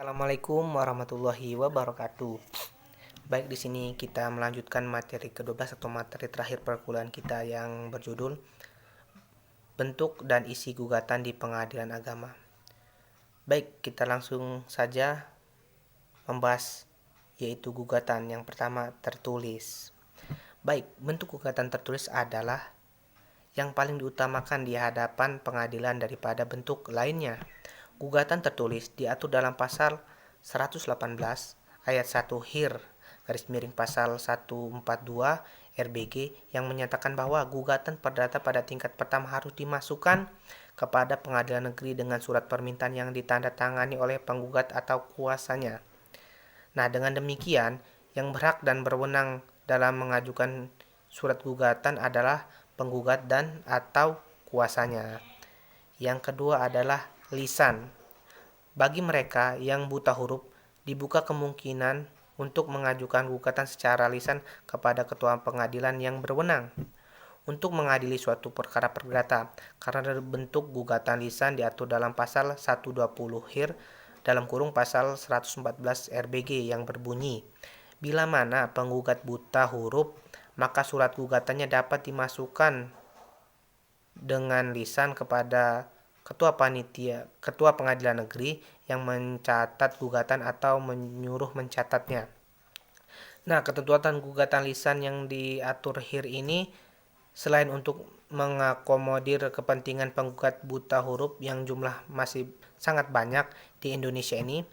Assalamualaikum warahmatullahi wabarakatuh. Baik, di sini kita melanjutkan materi ke-12 atau materi terakhir perkuliahan kita yang berjudul bentuk dan isi gugatan di pengadilan agama. Baik, kita langsung saja membahas yaitu gugatan. Yang pertama, tertulis. Baik, bentuk gugatan tertulis adalah yang paling diutamakan di hadapan pengadilan daripada bentuk lainnya. Gugatan tertulis diatur dalam pasal 118 ayat 1 HIR pasal 142 RBG yang menyatakan bahwa gugatan perdata pada tingkat pertama harus dimasukkan kepada pengadilan negeri dengan surat permintaan yang ditandatangani oleh penggugat atau kuasanya. Nah, dengan demikian, yang berhak dan berwenang dalam mengajukan surat gugatan adalah penggugat dan atau kuasanya. Yang kedua adalah lisan. Bagi mereka yang buta huruf, dibuka kemungkinan untuk mengajukan gugatan secara lisan kepada ketua pengadilan yang berwenang untuk mengadili suatu perkara perdata, karena bentuk gugatan lisan diatur dalam pasal 120 HIR pasal 114 RBG yang berbunyi, bila mana penggugat buta huruf, maka surat gugatannya dapat dimasukkan dengan lisan kepada ketua pengadilan negeri yang mencatat gugatan atau menyuruh mencatatnya. Nah, ketentuan gugatan lisan yang diatur HIR ini selain untuk mengakomodir kepentingan penggugat buta huruf yang jumlah masih sangat banyak di Indonesia ini,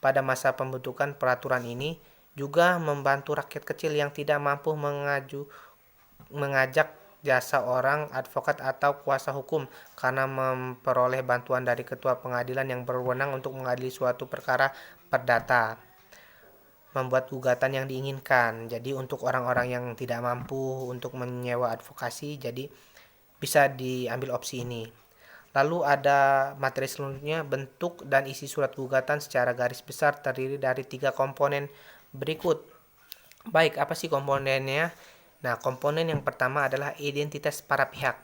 pada masa pembentukan peraturan ini juga membantu rakyat kecil yang tidak mampu mengajak jasa orang advokat atau kuasa hukum karena memperoleh bantuan dari ketua pengadilan yang berwenang untuk mengadili suatu perkara perdata, membuat gugatan yang diinginkan. Jadi untuk orang-orang yang tidak mampu untuk menyewa advokasi, jadi bisa diambil opsi ini. Lalu ada materi selanjutnya, bentuk dan isi surat gugatan secara garis besar terdiri dari 3 komponen berikut. Baik, apa sih komponennya? Nah, komponen yang pertama adalah identitas para pihak.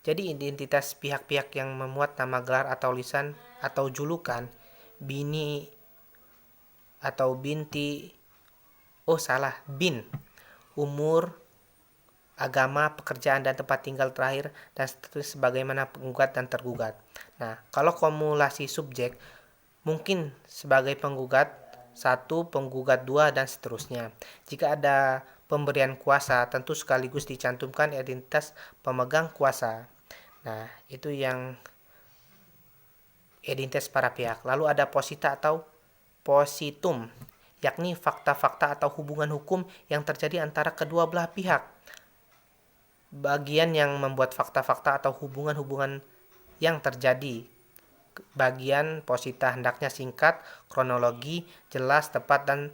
Jadi identitas pihak-pihak yang memuat nama gelar atau lisan atau julukan, bini atau binti, bin, umur, agama, pekerjaan dan tempat tinggal terakhir, dan seterusnya sebagaimana penggugat dan tergugat. Nah, kalau kumulasi subjek, mungkin sebagai penggugat 1, penggugat 2, dan seterusnya. Jika ada pemberian kuasa, tentu sekaligus dicantumkan identitas pemegang kuasa. Nah, itu yang identitas para pihak. Lalu ada posita atau positum, yakni fakta-fakta atau hubungan hukum yang terjadi antara kedua belah pihak. Bagian yang membuat fakta-fakta atau hubungan-hubungan yang terjadi. Bagian posita hendaknya singkat, kronologi, jelas, tepat, dan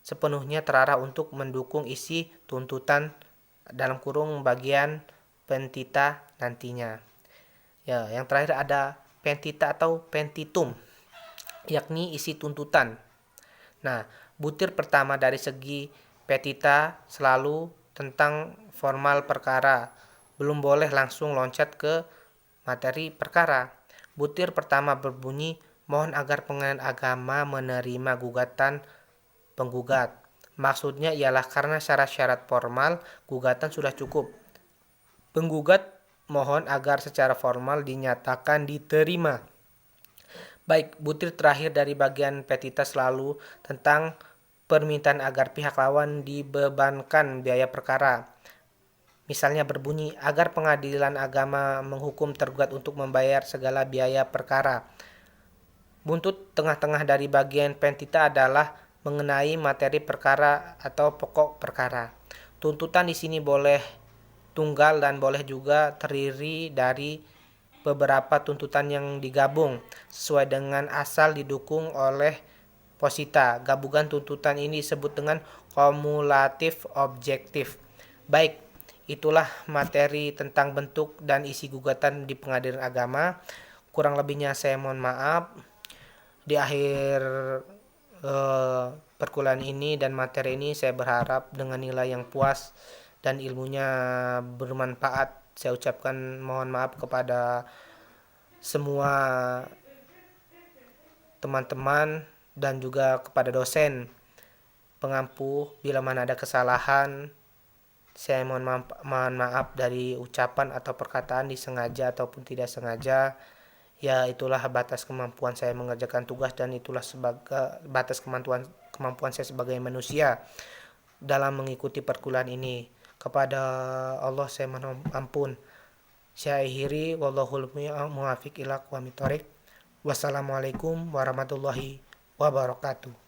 sepenuhnya terarah untuk mendukung isi tuntutan bagian pentita nantinya. Ya, yang terakhir ada pentita atau petitum, yakni isi tuntutan. Nah, butir pertama dari segi petita selalu tentang formal perkara, belum boleh langsung loncat ke materi perkara. Butir pertama berbunyi, mohon agar pengadilan agama menerima gugatan penggugat. Maksudnya ialah karena syarat-syarat formal gugatan sudah cukup. Penggugat mohon agar secara formal dinyatakan diterima. Baik, butir terakhir dari bagian petita selalu tentang permintaan agar pihak lawan dibebankan biaya perkara. Misalnya berbunyi, agar pengadilan agama menghukum tergugat untuk membayar segala biaya perkara. Buntut tengah-tengah dari bagian pentita adalah mengenai materi perkara atau pokok perkara. Tuntutan di sini boleh tunggal dan boleh juga terdiri dari beberapa tuntutan yang digabung sesuai dengan asal didukung oleh posita. Gabungan tuntutan ini disebut dengan kumulatif objektif. Baik, itulah materi tentang bentuk dan isi gugatan di pengadilan agama. Kurang lebihnya saya mohon maaf. Di akhir perkuliahan ini dan materi ini saya berharap dengan nilai yang puas dan ilmunya bermanfaat. Saya ucapkan mohon maaf kepada semua teman-teman dan juga kepada dosen pengampu bila mana ada kesalahan. Saya mohon maaf dari ucapan atau perkataan disengaja ataupun tidak sengaja. Ya, itulah batas kemampuan saya mengerjakan tugas dan itulah sebagai batas kemampuan saya sebagai manusia dalam mengikuti perkuliahan ini. Kepada Allah saya mohon ampun. Saya akhiri, wallahul muwaffiq ila aqwamit thoriq. Wassalamualaikum warahmatullahi wabarakatuh.